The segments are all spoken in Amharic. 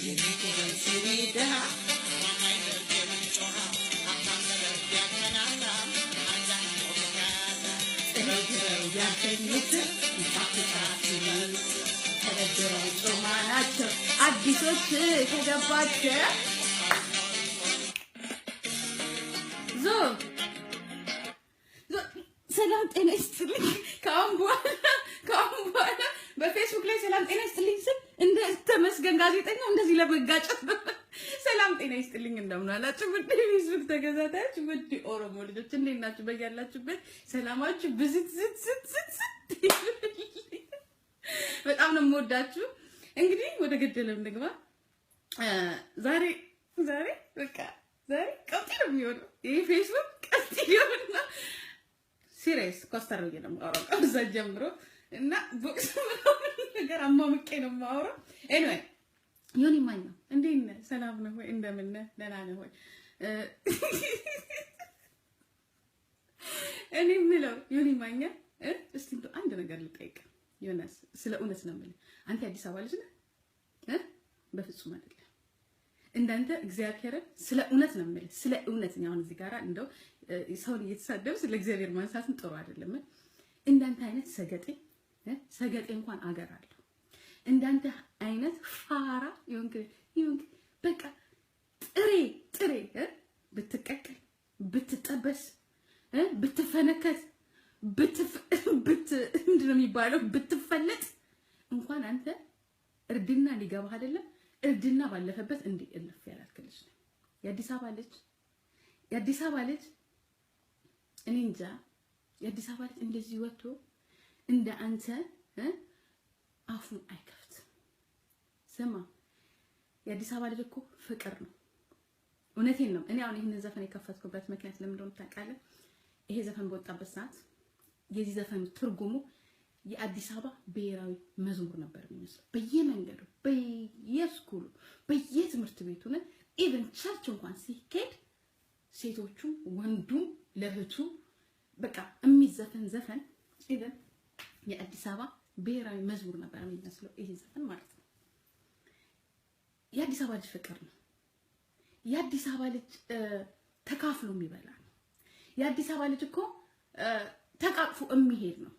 የኔ ሲሪዳ አዲሶች ከገባቸው ሰላም ጤና ይስጥልኝ። ከአሁን በኋላ በፌስቡክ ላይ ሰላም ጤና ይስጥልኝ ስል እንደ ተመስገን ጋዜጠኛው እንደዚህ ለመጋጨት ሰላም ጤና ይስጥልኝ። እንደምን አላችሁ ውድ ፌስቡክ ተከታታዮች፣ ውድ ኦሮሞ ልጆች እንዴት ናችሁ? በያላችሁበት ሰላማችሁ ብዝት በጣም ነው የምወዳችሁ። እንግዲህ ወደ ገደለው እንግባ። ዛሬ በቃ ዛሬ ቀጥታ ነው የሚሆነው ይሄ ፌስቡክ ቀጥታ ይሆንና ሲሪየስ ኮስተር ብዬ ነው የማወራው ከዛ ጀምሮ እና ቦክስ ነገር አማምቄ ነው የማወራው። ኤኒዌይ ዮኒ ማኛ እንዴት ነህ? ሰላም ነው ወይ? እንደምን ነህ? ደህና ነህ ወይ? እኔ የምለው ዮኒ ማኛ እስቲ እንደው አንድ ነገር ልጠይቅ። ዮናስ ስለ እውነት ነው የምልህ። አንተ አዲስ አበባ ልጅ ነህ? በፍጹም አይደለም። እንዳንተ እግዚአብሔርን ስለ እውነት ነው የምልህ። ስለ እውነት ነው። አሁን እዚህ ጋር እንደው ሰውን እየተሳደብ ስለ እግዚአብሔር ማንሳትን ጥሩ አይደለም። እንዳንተ አይነት ሰገጤ እንኳን አገር አለው። እንዳንተ አይነት ፋራ ይሁን በቃ ጥሬ ብትቀቀል ብትጠበስ ብትፈነከት ምንድን ነው የሚባለው ብትፈለጥ እንኳን አንተ እርድና ሊገባህ አይደለም እርድና ባለፈበት እንዴ እልፍ ያላልክልሽ ነው የአዲስ አበባ ልጅ። እኔ እንጃ የአዲስ አበባ ልጅ እንደዚህ ወጥቶ እንደ አንተ አፉን አይከፍት። ስማ የአዲስ አበባ ልጅ እኮ ፍቅር ነው። እውነቴን ነው። እኔ አሁን ይሄንን ዘፈን የከፈትኩበት ምክንያት ለምን እንደሆነ ታውቃለህ? ይሄ ዘፈን በወጣበት ሰዓት የዚህ ዘፈን ትርጉሙ የአዲስ አበባ ብሔራዊ መዝሙር ነበር የሚመስለው። በየመንገዱ በየስኩሉ በየትምህርት ቤቱ ነው ኢቭን ቸርች እንኳን ሲሄድ ሴቶቹም ወንዱም ለህቱ በቃ የሚዘፈን ዘፈን ኢቭን የአዲስ አበባ ብሔራዊ መዝሙር ነበር የሚመስለው ይሄ ዘፈን ማለት ነው። የአዲስ አበባ ልጅ ፍቅር ነው። የአዲስ አበባ ልጅ ተካፍሎ የሚበላ ነው። የአዲስ አበባ ልጅ እኮ ተቃቅፎ የሚሄድ ነው።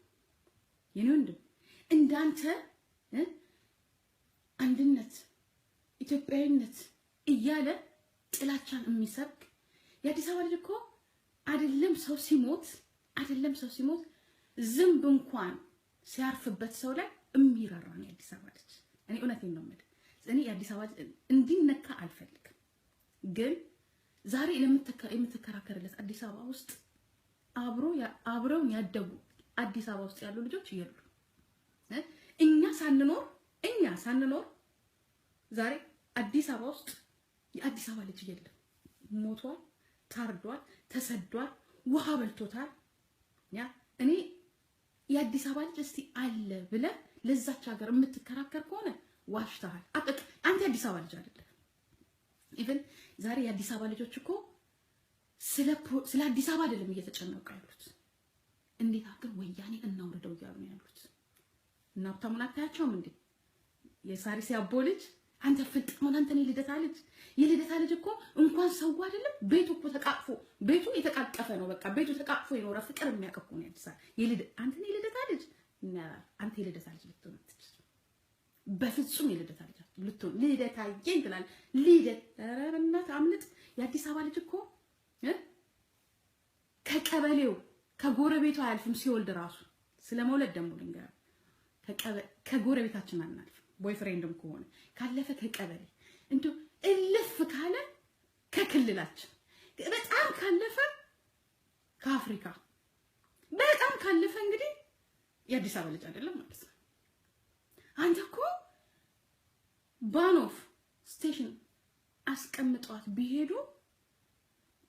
የኔ ወንድም እንዳንተ አንድነት ኢትዮጵያዊነት እያለ ጥላቻን የሚሰብክ የአዲስ አበባ ልጅ እኮ አይደለም ሰው ሲሞት ዝንብ እንኳን ሲያርፍበት ሰው ላይ የሚራራ ነው የአዲስ አበባ ልጅ። እኔ እውነቴን ነው የምልህ። እኔ የአዲስ አበባ ልጅ እንዲነካ አልፈልግም። ግን ዛሬ የምትከራከርለት አዲስ አበባ ውስጥ አብረው ያደጉ አዲስ አበባ ውስጥ ያሉ ልጆች ይሉ እኛ ሳንኖር ዛሬ አዲስ አበባ ውስጥ የአዲስ አበባ ልጅ የለም። ሞቷል፣ ታርዷል፣ ተሰዷል፣ ውሃ በልቶታል። እኔ የአዲስ አበባ ልጅ እስቲ አለ ብለህ ለዛች ሀገር የምትከራከር ከሆነ ዋሽተሃል። አንተ የአዲስ አበባ ልጅ አይደለም። ኢቭን ዛሬ የአዲስ አበባ ልጆች እኮ ስለ አዲስ አበባ አይደለም እየተጨነቁ ያሉት፣ እንዴት አገር ወያኔ እናውርደው እያሉ ነው ያሉት። እና ሀብታሙን አታያቸውም እንዴ? የሳሪስ ያቦ ልጅ አንተ ፍጥሞን አንተ ነው የልደታ ልጅ እኮ እንኳን ሰው አይደለም ቤቱ እኮ ተቃቅፎ ቤቱ የተቃቀፈ ነው። በቃ ቤቱ ተቃቅፎ የኖረ ፍቅር የሚያቀፉ ነው ያዲስ አንተ ነው የልደታ ልጅ እና አንተ የልደታ ልጅ ልትሆን አትችልም። በፍጹም የልደታ ልጅ ልትሆን ልደታዬ ይላል ልደት ረበናት አምልጥ። የአዲስ አበባ ልጅ እኮ ከቀበሌው ከጎረቤቱ አያልፍም። ሲወልድ ራሱ ስለመውለድ ደሞ ልንገር ከጎረቤታችን አናልፍ። ቦይፍሬንድም ከሆነ ካለፈ ከቀበሌ እንዶ እልፍ ካለ ከክልላችን በጣም ካለፈ ከአፍሪካ በጣም ካለፈ እንግዲህ የአዲስ አበባ ልጅ አይደለም ማለት ነው። አንተ እኮ ባኖፍ ስቴሽን አስቀምጧት ቢሄዱ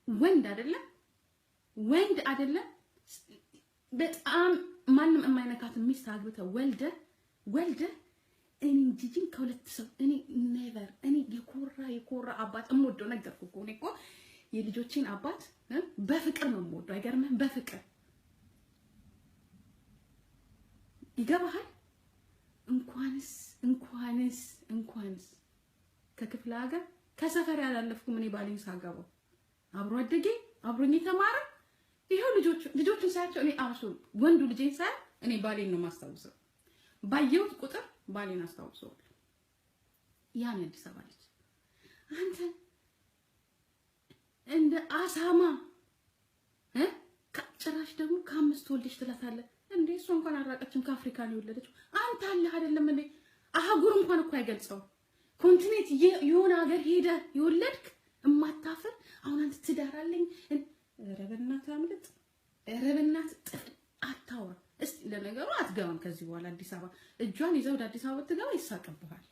ወንድ አይደለም በጣም ማንም የማይነካት ሚስት አግብተህ ወልደ እንጂጂን ከሁለት ሰው እኔ ኔቨር እኔ የኮራ አባት እምወደው ነገርኩ እኮ እኔ እኮ የልጆቼን አባት በፍቅር ነው የምወደው። አይገርምህም? በፍቅር ይገባሃል? እንኳንስ ከክፍለ ሀገር ከሰፈር ያላለፍኩም እኔ ባሌን ሳገባው አብሮ አደጌ አብሮኝ የተማረ ይሄው ልጆቹን ሳያቸው እኔ አርሱ ወንዱ ልጄን ሳይ እኔ ባሌን ነው ማስታውሰው ባየሁት ቁጥር ባሌን አስታውሰው ያን አዲስ አበባ ልጅ አንተ እንደ አሳማ ጭራሽ ደግሞ ከአምስት ወልደሽ ትላታለህ እንዴ እሷ እንኳን አራቀችም ከአፍሪካ ነው የወለደችው አንተ አለ አይደለም እንዴ አህጉር እንኳን እኮ አይገልጸው ኮንቲኔንት የሆነ ሀገር ሄደ የወለድክ እማታፈር አሁን አንተ ትዳራለኝ ረበናት አምልጥ ረበናት አታወራ እስቲ ለነገሩ አትገባም ከዚህ በኋላ አዲስ አበባ እጇን ይዘው ወደ አዲስ አበባ ትገባ ይሳቀብሃል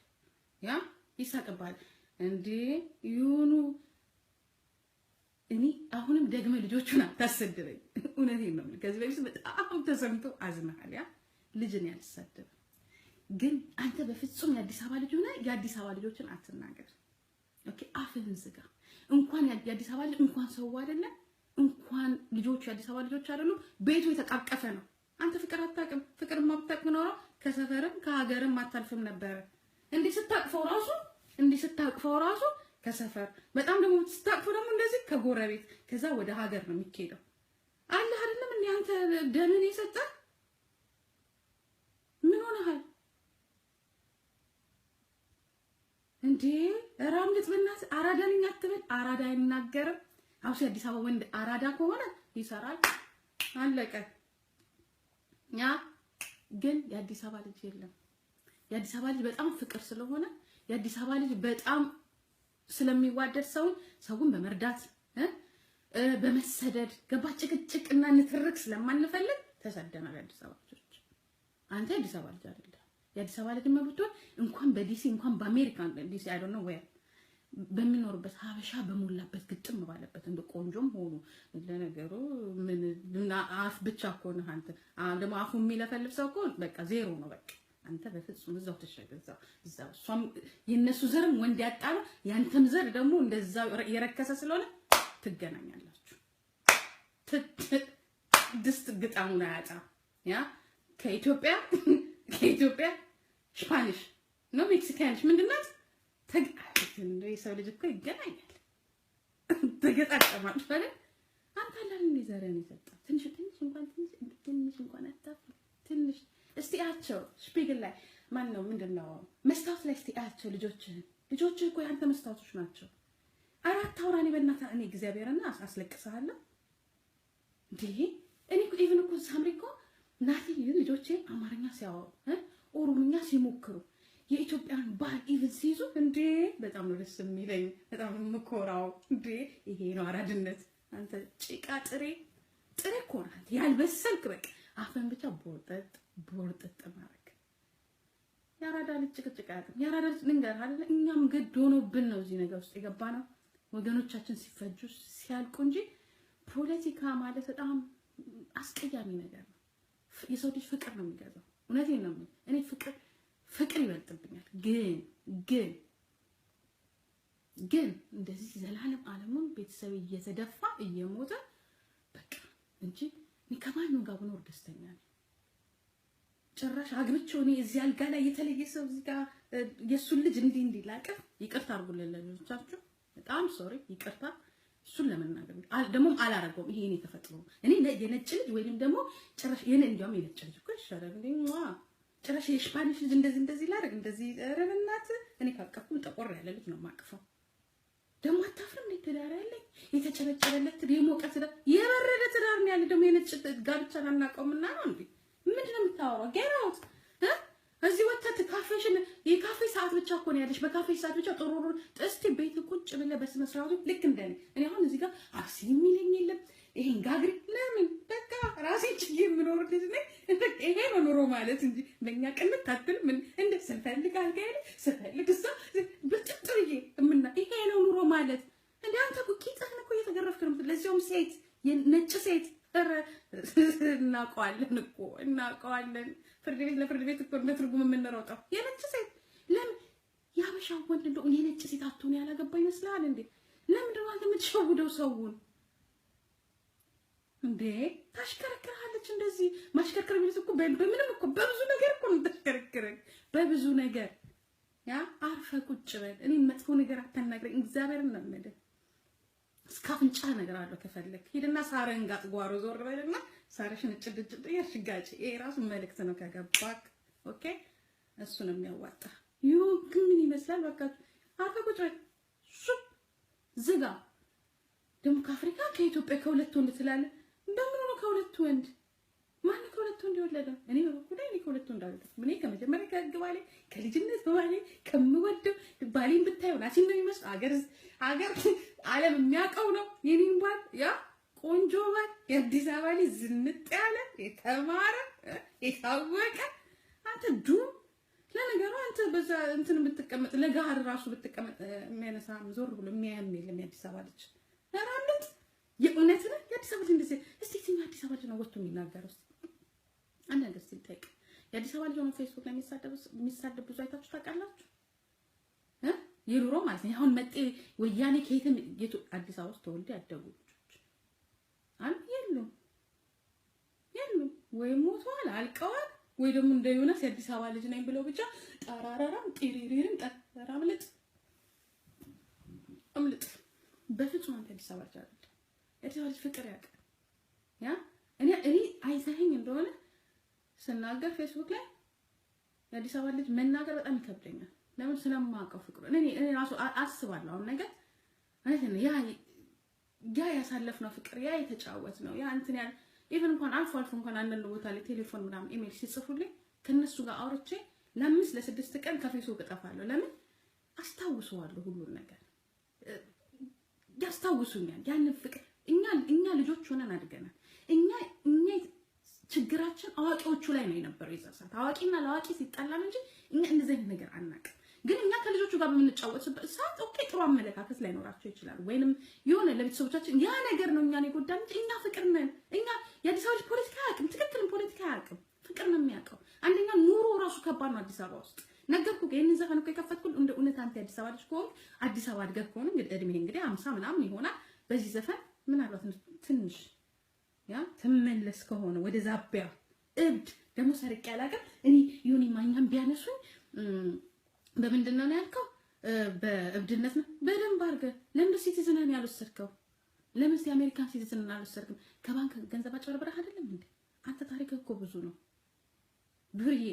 ያ ይሳቀብሃል እንዴ ይሁኑ እኔ አሁንም ደግመ ልጆቹን አታሰድበኝ እውነቴን ነው ከዚህ በፊት በጣም ተሰምቶ አዝናሃል ያ ልጅን ያልሰደበ ግን አንተ በፍጹም የአዲስ አበባ ልጅ ሆነ የአዲስ አበባ ልጆችን አትናገር ኦኬ አፍህን ዝጋ እንኳን የአዲስ አበባ ልጅ እንኳን ሰው አይደለ እንኳን ልጆቹ የአዲስ አበባ ልጆች አይደሉ ቤቱ የተቃቀፈ ነው አንተ ፍቅር አታውቅም ፍቅርማ ብታውቅ ኖሮ ከሰፈርም ከሀገርም አታልፍም ነበር እንዴ ስታቅፈው ራሱ ከሰፈር በጣም ደግሞ ስታቅፈው ደግሞ እንደዚህ ከጎረቤት ከዛ ወደ ሀገር ነው የሚኬደው አለ አይደለም እንዴ አንተ ደምን የሰጠ ምን ሆነሃል እንዴ ራምልጥ በእናትህ አራዳልኝ አትበል አራዳ አይናገርም አውሲ አዲስ አበባ ወንድ አራዳ ከሆነ ይሰራል አለቀ ያ ግን የአዲስ አበባ ልጅ የለም የአዲስ አበባ ልጅ በጣም ፍቅር ስለሆነ የአዲስ አበባ ልጅ በጣም ስለሚዋደድ ሰውን በመርዳት በመሰደድ ገባ ጭቅጭቅና ንትርክ ስለማንፈልግ ተሰደናል የአዲስ አበባ ልጆች አንተ የአዲስ አበባ ልጅ አይደለም የአዲስ አበባ ልጅ መብቶን እንኳን በዲሲ እንኳን በአሜሪካ ዲሲ አይ ዶንት ኖ ዌር በሚኖርበት ሀበሻ በሞላበት ግጥም ባለበት እንደ ቆንጆም ሆኖ ለነገሩ ምን አፍ ብቻ እኮ ነው አንተ ደግሞ አፉ የሚለፈልፍ ሰው እኮ በቃ ዜሮ ነው በቃ አንተ በፍጹም እዛው ተሸገዛው እዛው እሷም የነሱ ዘርም ወንድ ያጣሉ ያንተም ዘር ደግሞ እንደዛው የረከሰ ስለሆነ ትገናኛላችሁ ድስት ግጣሙን አያጣ ያ ከኢትዮጵያ ስፓኒሽ ነው ሜክሲካንሽ ምንድነው የሰው ልጅ እኮ ይገናኛል ተገጣጣማል ማለት አንተ አላልን ዘረን ይሰጣ ትንሽ እንኳን አታፍ ትንሽ እስቲ አቸው ስፒግል ላይ ማን ነው ምንድነው መስታወት ላይ እስቲ አቸው ልጆች እኮ ያንተ መስታወቶች ናቸው አራት አውራኔ በእናታ እኔ እግዚአብሔርና አስለቅሳለሁ እንዴ እኔ እኮ ኢቭን እኮ ሳምሪኮ ናቲ ልጆቼ አማርኛ ሲያወሩ ኦሮምኛ ሲሞክሩ የኢትዮጵያን ባህል ኢቭን ሲይዙ እንዴ በጣም ነው ደስ የሚለኝ በጣም ምኮራው እንዴ ይሄ ነው አራድነት አንተ ጭቃ ጥሬ እኮ ናት ያልበሰልክ በቃ አፈን ብቻ ቦርጠጥ ማረክ ያራዳ ልጅ ጭቅጭቅ አያውቅም ያራዳ ልጅ ልንገር አይደል እኛም ግድ ሆኖብን ነው እዚህ ነገር ውስጥ የገባነው ወገኖቻችን ሲፈጁ ሲያልቁ እንጂ ፖለቲካ ማለት በጣም አስቀያሚ ነገር ነው የሰው ልጅ ፍቅር ነው የሚገዛው እውነቴን ነው እኔ ፍቅር ይበልጥብኛል ግን እንደዚህ ዘላለም ዓለሙን ቤተሰብ እየተደፋ እየሞተ በቃ እንጂ ከማንም ጋር ብኖር ደስተኛ ነኝ ጭራሽ አግብቼው እኔ እዚህ አልጋ ላይ የተለየ ሰው እዚህ ጋር የሱን ልጅ እንዲህ ላቀፍ ይቅርታ አድርጉልኝ ለልጆቻችሁ በጣም ሶሪ ይቅርታ እሱን ለመናገር ደግሞ አላረገውም ይሄ እኔ ተፈጥሮ እኔ የነጭ ልጅ ወይንም ደግሞ ጭራሽ እንዲያውም የነጭ ልጅ እኮ ይሻላል እንዴ ጭራሽ የስፓኒሽ ልጅ እንደዚህ ላደርግ እንደዚህ ረበናት እኔ ካቀፍኩ ጠቆር ያለ ልጅ ነው ማቀፈው ደግሞ አታፍርም እንዴ ትዳር ያለኝ የተጨበጨበለት የሞቀ ትዳር የበረደ ትዳር ነው ያለ ደግሞ የነጭ ጋብቻ እናናቀውምና ነው እንዴ ምንድነው የምታወራው ጌራውት እዚህ ወተት ካፌሽን የካፌ ሰዓት ብቻ እኮ ነው ያለሽ በካፌ ሰዓት ብቻ ጥሩሩ ጥስቲ ቤት ቁጭ ብለ በስነ ስርዓቱ ልክ እንደኔ እኔ አሁን እዚህ ጋር አክሲ የሚለኝ የለም ይሄን ጋግሪ ለምን በቃ ራሴ ጭዬ የምኖር ልጅ ነኝ ይሄ ነው ኑሮ ማለት እንጂ ለኛ ቅንት ታትል ምን እንደ ስልፈልግ አልጋይ ስፈልግ እሷ ብጥጥርዬ እምና ይሄ ነው ኑሮ ማለት እንዴ አንተ እኮ ቂጥህን እኮ እየተገረፍክ ነው ለዚያውም ሴት የነጭ ሴት እናውቀዋለን ፍርድ ቤት እኮ በትርጉም የምንሮጠው የነጭ ሴት ለምን ያበሻው ወንድ እንደው የነጭ ሴት አትሆን ያላገባ ይመስላል እንዴ ለምንድን ነው አንተ የምትሸውደው ሰውን እንዴ ታሽከረክራለች እንደዚህ ማሽከርከር ቢልስ እኮ በምንም እኮ በብዙ ነገር እኮ ነው ታሽከረክረኝ በብዙ ነገር ያ አርፈ ቁጭ በል። እኔ መጥፎ ነገር አታናግረኝ። እግዚአብሔርን ነው የምልህ። እስከ አፍንጫ ነገር አለው ከፈለክ ሂድና ሳረን ጋር ጓሮ ዞር በልና ሳረሽን እጭድ ያሽጋጭ። ይሄ ራሱ መልእክት ነው ከገባክ። ኦኬ እሱ ነው የሚያዋጣ። ግን ምን ይመስላል? በቃ አርፈ ቁጭ በል። ዝጋ። ደግሞ ከአፍሪካ ከኢትዮጵያ ከሁለት ወንድ ትላለህ። እንደምን ነው ከሁለት ወንድ? ማን ከሁለት ወንድ የወለደው? እኔ በበኩሌ እኔ ከሁለት ወንድ አልወለድኩም። እኔ ከመጀመሪያ ከግባሌ ከልጅነት በባሌ ከምወደው ባሌን ብታየው ናሲ እንደሚመስል አገር ዓለም የሚያውቀው ነው የኔን ባል። ያ ቆንጆ ባል የአዲስ አበባ ልጅ ዝንጥ ያለ የተማረ የታወቀ። አንተ ዱም ለነገሩ አንተ በዛ እንትን ብትቀመጥ ለጋር ራሱ ብትቀመጥ የሚያነሳ ዞር ብሎ የሚያም የለም የአዲስ አበባ ልጅ። አራምጥ የእውነት ነው የአዲስ አበባ ልጅ እንደዚህ። እስቲ ትኛ አዲስ አበባ ልጅ ነው ወጥቶ የሚናገረው? አንድ ነገር ሲጠይቅ የአዲስ አበባ ልጅ ነው ፌስቡክ ላይ የሚሳደብ ብዙ አይታችሁ ታውቃላችሁ? ይሩሮ ማለት ነው። አሁን መጤ ወያኔ ከየትም አዲስ አበባ ውስጥ ተወልደው ያደጉ ልጆች የሉም ወይ ሞተዋል አልቀዋል፣ ወይ ደግሞ እንደ ዮናስ የአዲስ አበባ ልጅ ነኝ ብለው ብቻ ጠራራራም ጢሪሪሪም ጠራምልጥ አምልጥ። በፍጹም አንተ አዲስ አበባ ልጅ አይደል። የአዲስ አበባ ልጅ ፍቅር ያውቃል። ያ እኔ አይተኸኝ እንደሆነ ስናገር ፌስቡክ ላይ የአዲስ አበባ ልጅ መናገር በጣም ይከብደኛል። ለምን? ስለማውቀው ፍቅሩ እኔ ራሱ አስባለሁ። አሁን ነገር ማለት ነው ያ ያሳለፍነው ፍቅር ያ የተጫወት ነው ያ እንትን ያለ ኢቭን እንኳን አልፎ እንኳን አንዳንድ ቦታ ላይ ቴሌፎን ምናምን ኢሜል ሲጽፉልኝ ከነሱ ጋር አውርቼ ለ5 ለ6 ቀን ከፌስቡክ እጠፋለሁ። ለምን? አስታውሰዋለሁ ሁሉን ነገር ያስታውሱኛል። ያንን ፍቅር እኛ ልጆች ሆነን አድገናል። እኛ ችግራችን አዋቂዎቹ ላይ ነው የነበረው። ይዛሳት አዋቂና ለአዋቂ ሲጣላል እንጂ እኛ እንደዚህ አይነት ነገር አናውቅም። ግን እኛ ከልጆቹ ጋር በምንጫወትበት ሰዓት ኦኬ ጥሩ አመለካከት ላይኖራቸው ይችላል፣ ወይንም የሆነ ለቤተሰቦቻችን ያ ነገር ነው እኛን የጎዳን እንጂ እኛ ፍቅር ነን። እኛ የአዲስ አበባ ልጅ ፖለቲካ አያውቅም፣ ትክክል ፖለቲካ አያውቅም፣ ፍቅር ነው የሚያውቀው። አንደኛ ኑሮ ራሱ ከባድ ነው አዲስ አበባ ውስጥ። ነገርኩህ ይሄንን ዘፈን እኮ የከፈትኩት እንደ እውነት አንተ የአዲስ አበባ ልጅ ከሆንክ አዲስ አበባ አድገህ ከሆነ እንግዲህ እድሜ 50 ምናምን ይሆናል። በዚህ ዘፈን ምናልባት ትንሽ ያ ትመለስ ከሆነ ወደ ዛቢያ እብድ ደግሞ ሰርቄ አላውቅም እኔ ዮኒ ማኛም ቢያነሱኝ በምንድን ነው ያልከው? በእብድነት ነው። በደንብ አድርገህ ለምን ሲቲዝንን ያልወሰድከው? ለምን የአሜሪካን ሲቲዝንን አልወሰድክም? ከባንክ ገንዘብ አጭበርብረህ አይደለም እንዴ? አንተ ታሪክ እኮ ብዙ ነው ዱርዬ።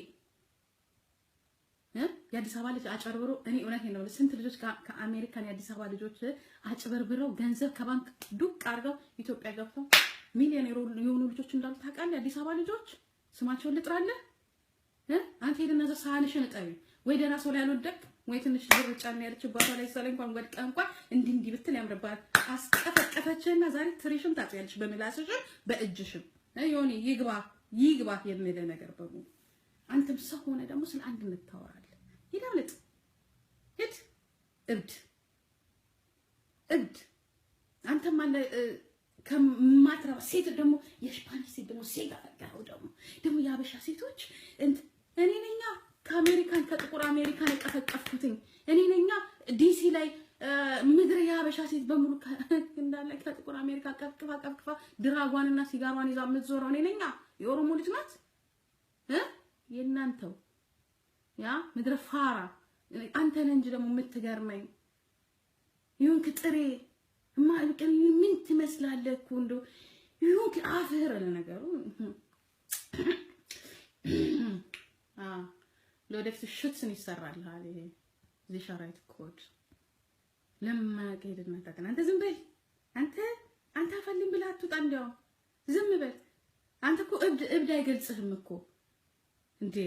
የአዲስ አበባ ልጅ አጭበርብሮ እኔ እውነቴን ነው ስንት ልጆች ከአሜሪካን የአዲስ አበባ ልጆች አጭበርብረው ገንዘብ ከባንክ ዱቅ አድርገው ኢትዮጵያ ገብተው ሚሊዮኔር የሆኑ ልጆች እንዳሉ ታውቃለህ? የአዲስ አበባ ልጆች ስማቸውን ልጥራለህ? አንተ ሄደና ሳህንሽን እጠቢ። ወይ ደህና ሰው ላይ አልወደቅ ወይ ትንሽ ድርጫ ነው ያለችባቷ ላይ ሰለ እንኳን ወድቀ እንኳን እንዲህ ብትል ያምርባል። አስቀፈቀፈችና ዛሬ ትሪሽም ታጥያለሽ በምላስሽ በእጅሽም ዮኒ ይግባ የሚል ነገር በሙሉ አንተም ሰው ሆነ ደግሞ ስለ አንድነት ታወራለህ። ይዳምጥ ሂድ እብድ አንተም አለ ከማትረባ ሴት ደግሞ የስፓኒሽ ሴት ደግሞ ሴት አፈጋው ደግሞ የአበሻ ሴቶች እኔ ነኛ ከአሜሪካን ከጥቁር አሜሪካን የቀፈቀፍኩትኝ እኔ ነኛ ዲሲ ላይ ምድር የአበሻ ሴት በሙሉ እንዳለ ከጥቁር አሜሪካ ቀፍቅፋ ድራጓንና ሲጋሯን ይዛ የምትዞረው እኔ ነኛ። የኦሮሞ ልጅ ናት የእናንተው ያ ምድር ፋራ አንተ ነህ እንጂ ደግሞ የምትገርመኝ ይሁን ከጥሬ ማልቀን ምን ትመስላለህ እኮ እንደው ይሁን ከአፈር ለነገሩ ለወደፊት ሽትስን ይሰራልሃል። ይሄ ዚሻራይት ኮድ ለማቀይድና ታከና አንተ ዝም በል አንተ አፈልም ብለህ አትውጣ። እንደው ዝም በል አንተ እኮ እብድ አይገልጽህም እኮ እንዴ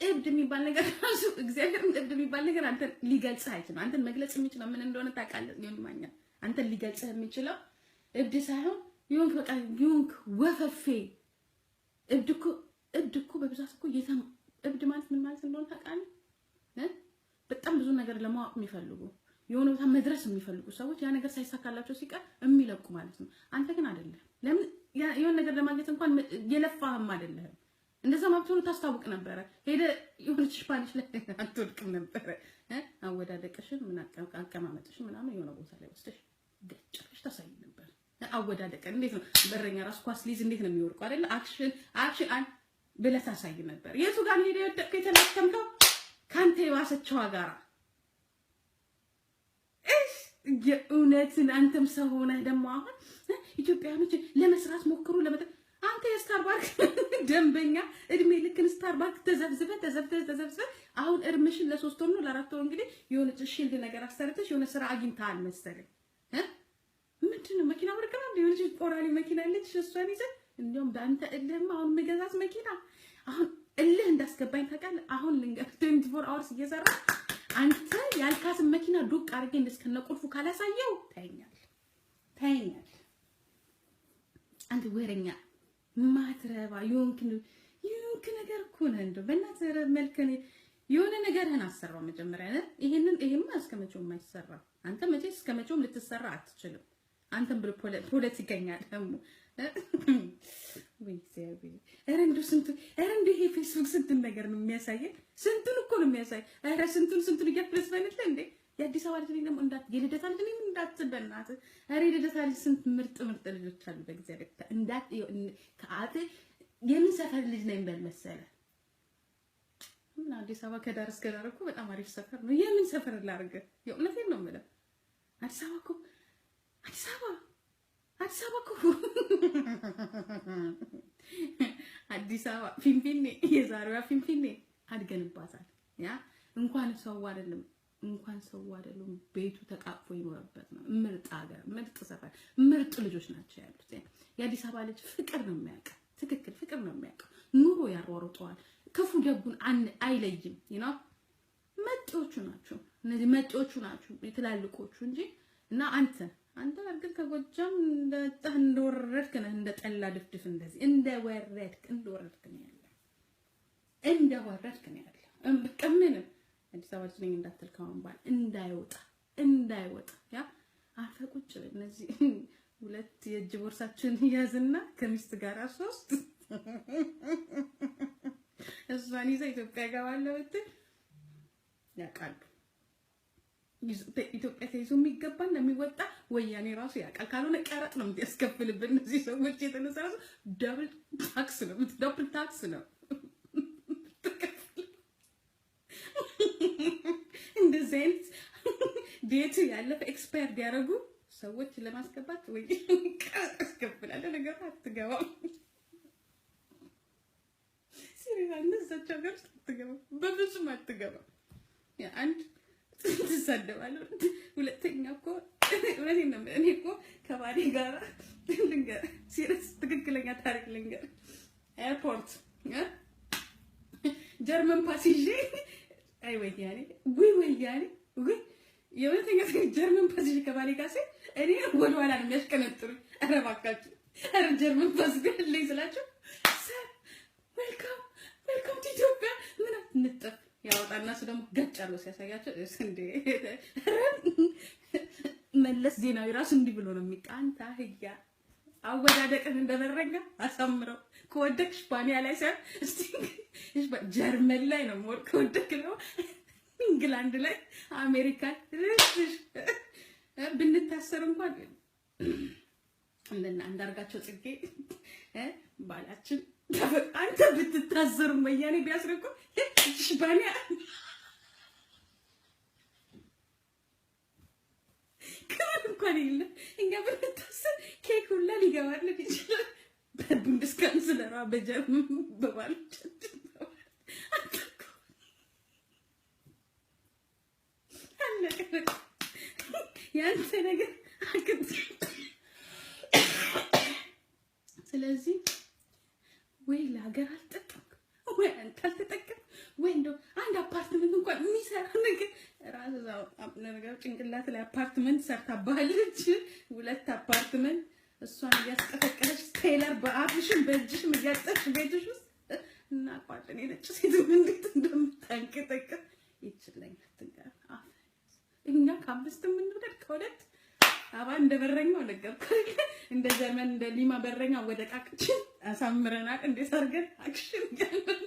እብድ የሚባል ነገር ራሱ እግዚአብሔር እብድ የሚባል ነገር አንተ ሊገልጽህ አይችልም። አንተን መግለጽ የሚችለው ምን እንደሆነ ታውቃለህ? ይሁንማኛ አንተን ሊገልጽህ የሚችለው እብድ ሳይሆን ይሁንክ ወፈፌ እብድ እኮ በብዛት እኮ እብድ ማለት ምን ማለት እንደሆነ ታውቃለህ? በጣም ብዙ ነገር ለማወቅ የሚፈልጉ የሆነ ቦታ መድረስ የሚፈልጉ ሰዎች ያ ነገር ሳይሳካላቸው ሲቀር የሚለቁ ማለት ነው። አንተ ግን አይደለም። ለምን የሆነ ነገር ለማግኘት እንኳን የለፋህም አይደለም። እንደዛ ማብቶን ታስታውቅ ነበር። ሄደ የሆነች ስፓኒሽ ላይ አትወድቅም ነበር። አወዳደቅሽን ምን አቀማመጥሽን ምናምን የሆነ ቦታ ላይ ወስደሽ ገጭሽ ታሳይ ነበር። አወዳደቀን እንዴት ነው በረኛ ራስ ኳስ ሊዝ እንዴት ነው የሚወርቁ አይደል? አክሽን ብለህ ታሳይ ነበር። የቱ ጋር ሄደ የወደቅከው የተላከምከው? ካንተ የባሰችዋ ጋራ የእውነትን አንተም ሰው ሆነህ ደግሞ አሁን ኢትዮጵያኖች ለመስራት ሞክሩ አንተ የስታርባክስ ደንበኛ እድሜ ልክን ስታርባክስ ተዘብዝበ አሁን እርምሽን ለ3 ወር ነው ለ4 ወር እንግዲህ የሆነ ሺልድ ነገር አሰርተሽ የሆነ ስራ አግኝተሃል መሰለኝ ምንድነው መኪና ወርቀና የሆነች ኦራሊ መኪና አለች እሷን ይዘህ እንደውም በአንተ እልህማ አሁን መገዛት መኪና አሁን እልህ እንዳስገባኝ ታውቃለህ አሁን ልንገር 24 hours እየሰራ አንተ ያልካስ መኪና ዱቅ አድርጌ እንደስከነ ቁልፉ ካላሳየው ታይኛል አንተ ወረኛ ማትረባ ዮንክ ነገር እኮ ነው እንደው በእናትህ መልከኔ የሆነ ነገርህን አሰራው መጀመሪያ ይሄማ እስከመቼው የማይሰራ አንተ መቼስ እስከመቼውም ልትሰራ አትችልም አንተም ብሎ ፖለቲከኛ ደግሞ ወይ ሲያቢ ረንዱ ይሄ ፌስቡክ ስንቱን ነገር ነው የሚያሳየው ስንቱን እኮ ነው የሚያሳይ አረ ስንቱን እያፍለስፈንል እንዴ የአዲስ አበባ ልጅ ደግሞ የልደታ ልጅ ነው እንዳትበናት አረ የልደታ ልጅ ስንት ምርጥ ልጆች አሉ በእግዚአብሔር እንዳት ከአት የምን ሰፈር ልጅ ነኝ በል መሰለ እና አዲስ አበባ ከዳር እስከ ዳር እኮ በጣም አሪፍ ሰፈር ነው የምን ሰፈር ላርገ የእውነቴን ነው የምለው አዲስ አበባ እኮ አዲስ አበባ ፊንፊኔ የዛሬዋ ፊንፊኔ አድገንባታል ያ እንኳን ሰው አይደለም ቤቱ ተቃቅፎ ይኖርበት ነው ምርጥ ሀገር ምርጥ ሰፈር ምርጥ ልጆች ናቸው ያሉት የአዲስ አበባ ልጅ ፍቅር ነው የሚያውቅ ትክክል ፍቅር ነው የሚያውቅ ኑሮ ያሯሩጠዋል ክፉ ደጉን አይለይም you መጤዎቹ ናቸው እነዚህ መጤዎቹ ናቸው የተላልቆቹ እንጂ እና አንተ እርግጥ ከጎጃም እንደወረድክ ነህ እንደጠላ ድፍድፍ እንደዚህ እንደወረድክ ነው ያለ በቀምንም አዲስ አበባ ልጅ ነኝ እንዳትል ካሁን ባል እንዳይወጣ ያ አፈ ቁጭ እነዚህ ሁለት የእጅ ቦርሳችን ያዝና ከሚስት ጋር 3 እሷን ይዘህ ኢትዮጵያ ገባለሁ ብትል ያውቃሉ ኢትዮጵያ ተይዞ የሚገባና የሚወጣ ወያኔ ራሱ ያውቃል ካልሆነ ቀረጥ ነው የሚያስከፍልብን እነዚህ ሰዎች የተነሳሱ ዳብል ታክስ ነው እንደዚህ አይነት ዴት ያለፈ ኤክስፓየር ቢያደርጉ ሰዎች ለማስገባት ወይ ቀረጥ ያስከፍላል ነገር አትገባም ሲሪያ እንደዛች ሀገር አትገባም በብዙም አትገባም ያ አንድ ተሰደባለሁ ሁለተኛ እኮ እውነቴን ነው እኔ እኮ ከባሌ ጋር ልንገር ሲሪየስ ትክክለኛ ታሪክ ልንገር ኤርፖርት ጀርመን ፓሲጄ አይ ወያኔ የሁለተኛ ጀርመን ፓሲጄ ከባሌ ጋር ሲል እኔ ወደኋላ ነው የሚያሽቀነጥሩኝ ኧረ እባካችሁ ኧረ ጀርመን ፓሲጄ ላይ ስላችሁ ዌልካም ቱ ኢትዮጵያ ምን እንጥፍ ያወጣና እሱ ደግሞ ገጭ አለው ሲያሳያቸው እንዴ መለስ ዜናዊ ራሱ እንዲህ ብሎ ነው የሚቃንታ ህያ አወዳደቅን እንደበረጋ አሳምረው ከወደቅሽ ባኒያ ላይ ሳይሆን እስቲ ጀርመን ላይ ነው ሞር ከወደቅ ነው ኢንግላንድ ላይ አሜሪካን ብንታሰር እንኳን እንደና አንዳርጋቸው ጽጌ ባላችን አንተ ብትታሰሩ ወያኔ ቢያስረቁ ባኒያ እንኳን ይለ እኛ ብንታሰር ኬክ ሁላ ሊገባልን ይችላል በቡንደስካንስለሯ በጀርመን በባለቻችን ያንተ ነገር አክት ስለዚህ ወይ ለሀገር አልጠቀምክ ወይ አንተ አልተጠቀምክ ወይ እንደው አንድ አፓርትመንት እንኳን የሚሰራ ነገር ራስህ ነገር ጭንቅላት ላይ አፓርትመንት ሰርታ ባለች 2 አፓርትመንት እሷን እያስቀጠቀለች ቴለር በአፍሽም በእጅሽም እያጠፍሽ ቤትሽ ውስጥ እና ቋጥኔ ነጭ ሴት እንዴት እንደምታንቀጠቀጥ ይችላል ትንገር እኛ ከ5 የምንወደድ ከ2 አባ እንደበረኛው ነገርኩኝ እንደ ጀርመን እንደ ሊማ በረኛ ወደ ቃቅችን አሳምረናል እንዴት አድርገን አክሽን ያለን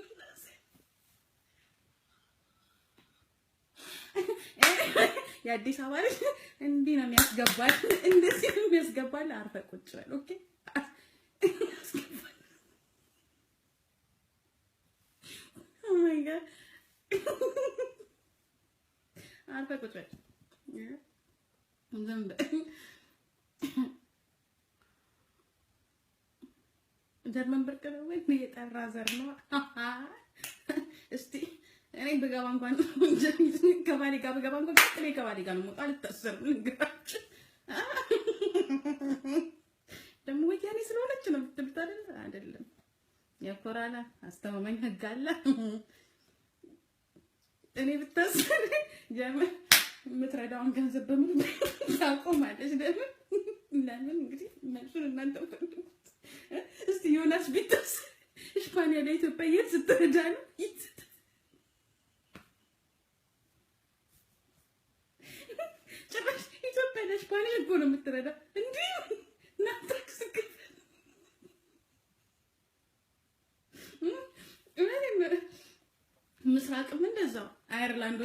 የአዲስ አበባ ልጅ እንዲህ ነው የሚያስገባል እንደዚህ ነው የሚያስገባል አርፈህ ቁጭ በል ኦኬ ያስገባል ኦ ማይ ጋድ አርፈህ ቁጭ በል ዝም በል። ጀርመን ብርቅ ነው ወይ? የጠራ ዘር ነው። እስቲ እኔ በገባ እንኳን ከባሌ ጋር በገባ እንኳን እኔ ከባሌ ጋር ነው የምወጣው። አልታሰርም። ልንገራችሁ ደግሞ ወያኔ ስለሆነች ነው የምትሉት አይደለም። የኮራላ አስተማማኝ ህግ አለ። እኔ ብታሰር ጀርመን የምትረዳውን ገንዘብ በሙሉ ታቆማለች። ለምን እንግዲህ መልሱን እናንተ ፈልጉት። እስቲ ዮናስ ቢታሰር እስፓኒያ ለኢትዮጵያ የት ስትረዳ ነው? ጭራሽ ኢትዮጵያ ለስፓኒያ እኮ ነው የምትረዳ እንዴ? ናታክስ ምስራቅም እንደዛው አየርላንድ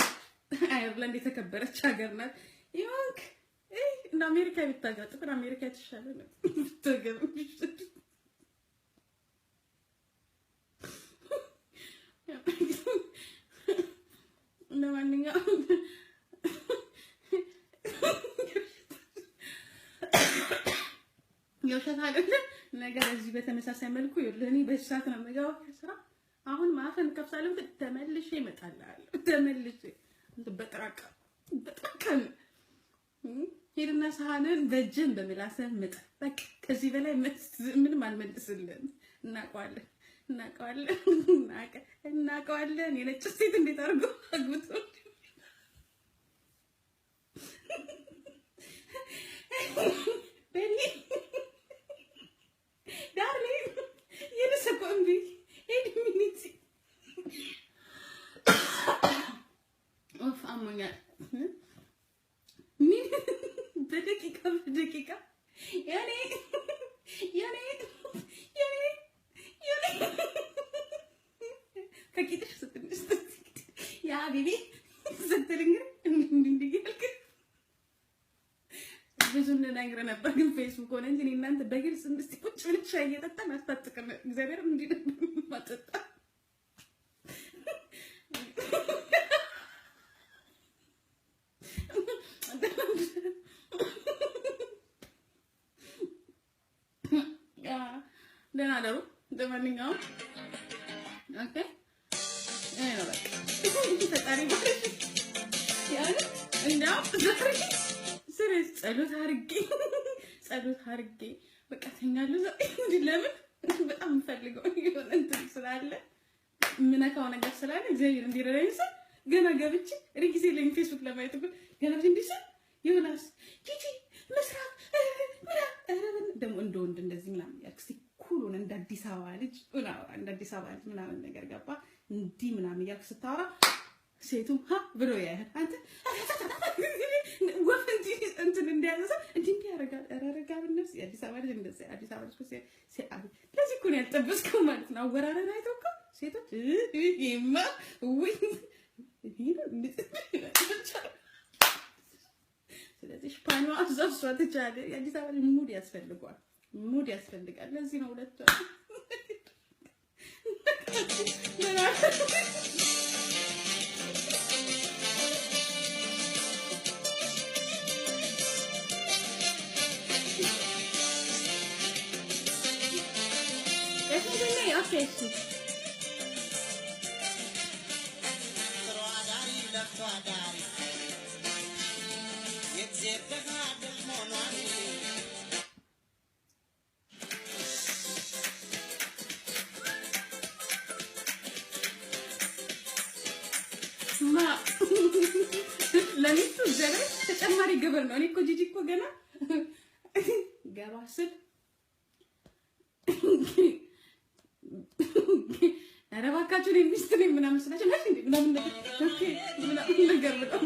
የተከበረች ሀገር ናት። ይሁንክ እንደ አሜሪካ ብታጋጥ ግን አሜሪካ የተሻለ ነው ብትገብ። ለማንኛውም የውሸት አይደለም ነገር እዚህ በተመሳሳይ መልኩ ለኔ በሰዓት ነው የምገባው ስራ። አሁን ማፈን ከፍሳለሁ ተመልሼ እመጣለሁ። ተመልሼ በጥራቃ ሄድና ሳህንን በእጅን በምላስህ ምጥ። በቃ ከዚህ በላይ ምንም አልመልስልህም። እናውቀዋለን የነጭ ሴት እንዴት አድርጎ አግብቶ በኒ ዳርሊንግ የነሰቆንዲ ኤድሚኒቲ ኦፍ አሞኛል። ምን በደቂቃ ያኔ ከቂጥሽ ስትንሽ ያ ቢቢ ስትልኝ እንዲህ ያልክ ብዙ ነገር ነበር፣ ግን ፌስቡክ ሆነ እንጂ እናንተ በግልጽ እንድስቲ ቁጭ ብለን ሻይ እየጠጣን አስታጥቅም። እግዚአብሔር እንዲህ ማጠጣ ደህና ደሩ። ለማንኛውም ኦኬ ነው በቃ ተጣሪ ማለት ያለ እንደው ስሬስ ጸሎት አድርጌ በቃ ተኛለሁ። እንዴ ለምን በጣም ፈልገው የሆነ እንትን ስላለ ምነካው ነገር ስላለ እግዚአብሔር እንዲረዳኝ ሰው ገና ገብቼ ሪጊዜ ላይ ፌስቡክ ለማየት እኮ ገና እንዲህ ዮናስ ጂጂ መስራት ደግሞ እንደ ወንድ እንደዚህ ምናምን ያክስቲ ኩሉን እንደ አዲስ አበባ ልጅ ምናምን ነገር ገባ እንዲህ ምናምን ያልክ ስታወራ ሴቱም ሀ ብሎ ያያል። አንተ ወፍ እንትን እንዲያዘ እንዲህ ያረጋል። ረጋብ ነፍስ የአዲስ አበባ ልጅ እንደዚህ አዲስ አበባ ልጅ ለዚህ እኮ ነው ያልጠበስከው ማለት ነው። አወራረን አይተው እኮ ሴቶች ይማ ወይ ስለዚህ ስፓኒያ አዛሷ ተቻለ። የአዲስ አበባ ልጅ ሙድ ያስፈልጋል። ለዚህ ነው ሁለቱ ለሚስቱ ዘረ ተጨማሪ ግብር ነው። እኔ እኮ ጂጂ እኮ ገና ገባ ስል ኧረ እባካችሁ እኔ ሚስት ነኝ ምናምን ስላቸው ነሽ እንዴ ምናምን ነገር በጣም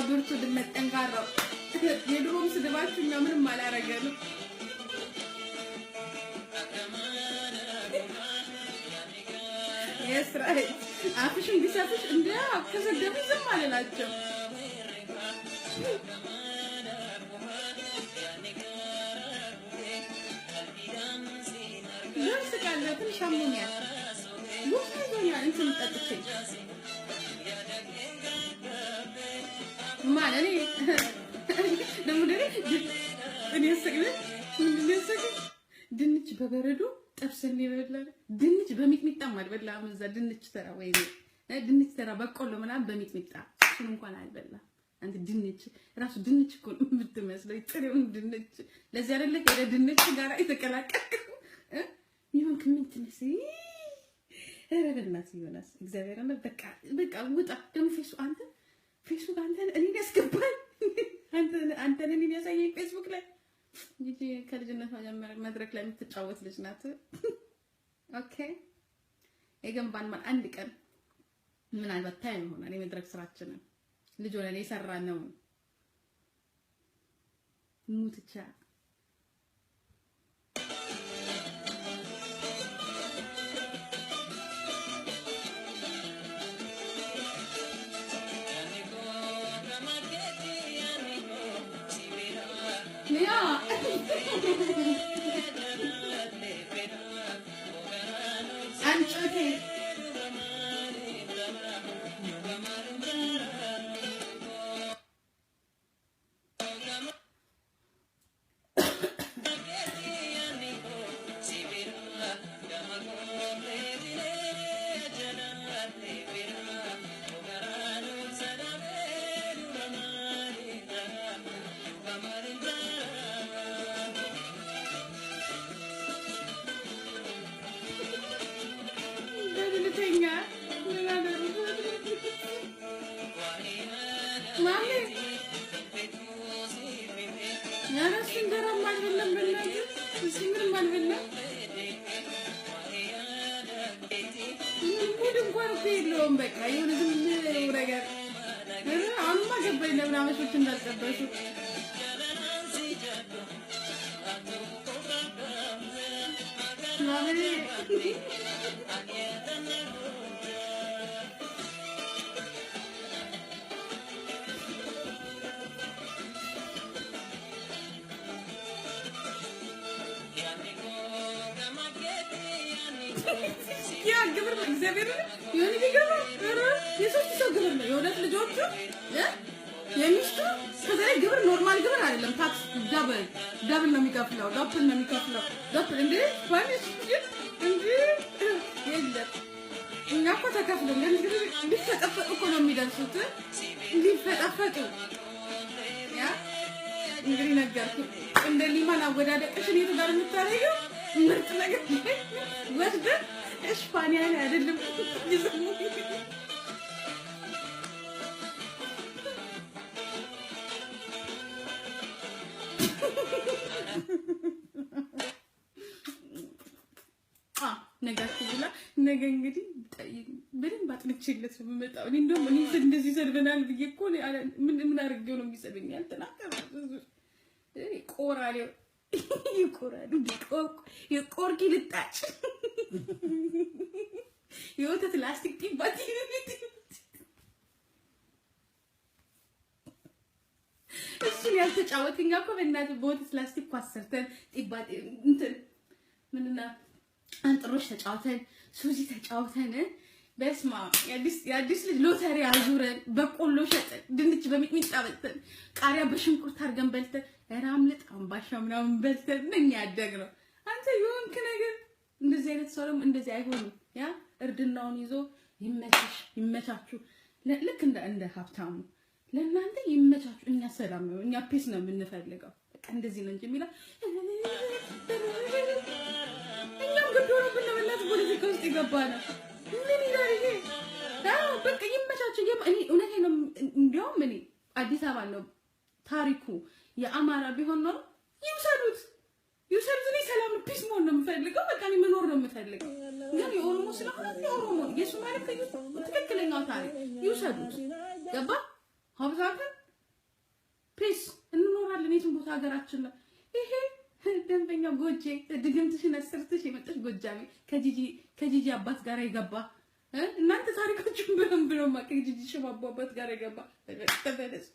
ብርቱ ድመት ጠንካራው የድሮም ስድባችሁ እና ምንም አላረገንም። የእስራኤል አፍሽን ቢሰፍሽ እንደ ከሰደቡ ዝም አልላቸው። ልብስ ካለትን ሻሙኛል ሉክቶኛል እንትን ጠጥቼ ማለት ደግሞ ድንች በበረዶ ጠብሰን ይበላል። ድንች በሚጥሚጣም አልበላም። እዛ ድንች ተራ ወይ ድንች ተራ በቆሎ ምናምን በሚጥሚጣ እሱን እንኳን አልበላም። አንተ ድንች ራሱ ድንች እኮ ነው የምትመስለው፣ ጥሬውን ድንች። ለዚህ አይደለ ከደ ድንች ጋር የተቀላቀለው ይሁን ከምን ትነሲ ረበናት ይሆናል። እግዚአብሔር ነው በቃ ውጣ። ደግሞ ፌስቡክ አንተ እኔን ያስገባል። አንተ እኔን ያሳየኝ ፌስቡክ ላይ እንጂ ከልጅነቷ ጀምሮ መድረክ ላይ የምትጫወት ልጅ ናት። ኦኬ የገንባን ማን አንድ ቀን ምናልባት ታይም ይሆናል የመድረክ ስራችንን ልጅ ሆነን የሰራነው ሙትቻ በቃ የሆነ ዝም ብሎ ነገር አሁንማ ገባኝ ለምን አመሾች እንዳልጠበሱ ያ ግብር እግዚአብሔር የሆነ ግብር የሶስት ሰው ግብር ነው። የሁለት ልጆቹ የሚስቱ ከዛሬ ግብር ኖርማል ግብር አይደለም። ታክስ ዳብል ነው የሚከፍለው። ዳብል ነው የሚከፍለው። ዳብል እንዴ ፋሚሊ እንዴ የለም። እኛ እኮ ተከፍለን እንግዲህ ሊፈጠፈጡ እኮ ነው የሚደርሱት። ሊፈጠፈጡ ያ እንግዲህ ነገርኩ። እንደ ሊማን አወዳደቅሽ እኔ ጋር የምታረየው ምርጥ ነገር ወስደን እስፓኒያ ላይ አይደለም ይዘሙ ነገር ኩላ ነገ እንግዲህ በደንብ አጥንቼለት ነው የምመጣው። እኔ እንደውም እኔ እንደዚህ ሰድበናል ብዬ እኮ ምን አድርጌው ነው የሚሰድብኛል? ተናገር ቆራሌው ይቆራሉ የቆርቂ ልጣጭ የወተት ላስቲክ ጢባት እሱን ያልተጫወተኛ እኮ በእናትህ በወተት ላስቲክ ኳሰርተን ጢባት እንትን ምንና አንጥሮች ተጫውተን ሱዚ ተጫውተን በስማ የአዲስ ልጅ ሎተሪ አዙረን በቆሎ ሸጠን ድንች በሚጥሚጣ በልተን ቃሪያ በሽንኩርት አድርገን በልተን ራምልጥ አምባሻ ምናምን በልተን ምን ያደግነው አንተ የሆንክ ነገር። እንደዚህ አይነት ሰው ደግሞ እንደዚህ አይሆንም። ያ እርድናውን ይዞ ይመቻችሁ። ልክ እንደ ሀብታሙ ለእናንተ ይመቻችሁ። እኛ ሰላም ነው፣ እኛ ፒስ ነው የምንፈልገው። በቃ እንደዚህ ነው እንጂ የሚለው እኛም ግድ ሆኖብን ነው በእናትህ ፖለቲካ ውስጥ የገባነው። ምን ይላል ይሄ? በቃ ይመቻችሁ። እኔ እውነቴን ነው። እንዲያውም እኔ አዲስ አበባ ነው ታሪኩ የአማራ ቢሆን ነው ይውሰዱት። እኔ ሰላም ፒስ መሆን ነው የምፈልገው። በቃ እኔ መኖር ነው የምፈልገው። ግን የኦሮሞ ስለሆነ የኦሮሞ የሶማሌ ትክክለኛው ታሪክ ይውሰዱት። ገባ ሀብታትን ፒስ እንኖራለን የትም ቦታ ሀገራችን ላይ። ይሄ ደንበኛ ጎጄ ድግምትሽን አሰርተሽ የመጣሽ ጎጃሜ ከጂጂ አባት ጋር የገባ እናንተ ታሪካችሁን ብለን ብለው ከጂጂ ሽማቦ አባት ጋር የገባ ተበለስ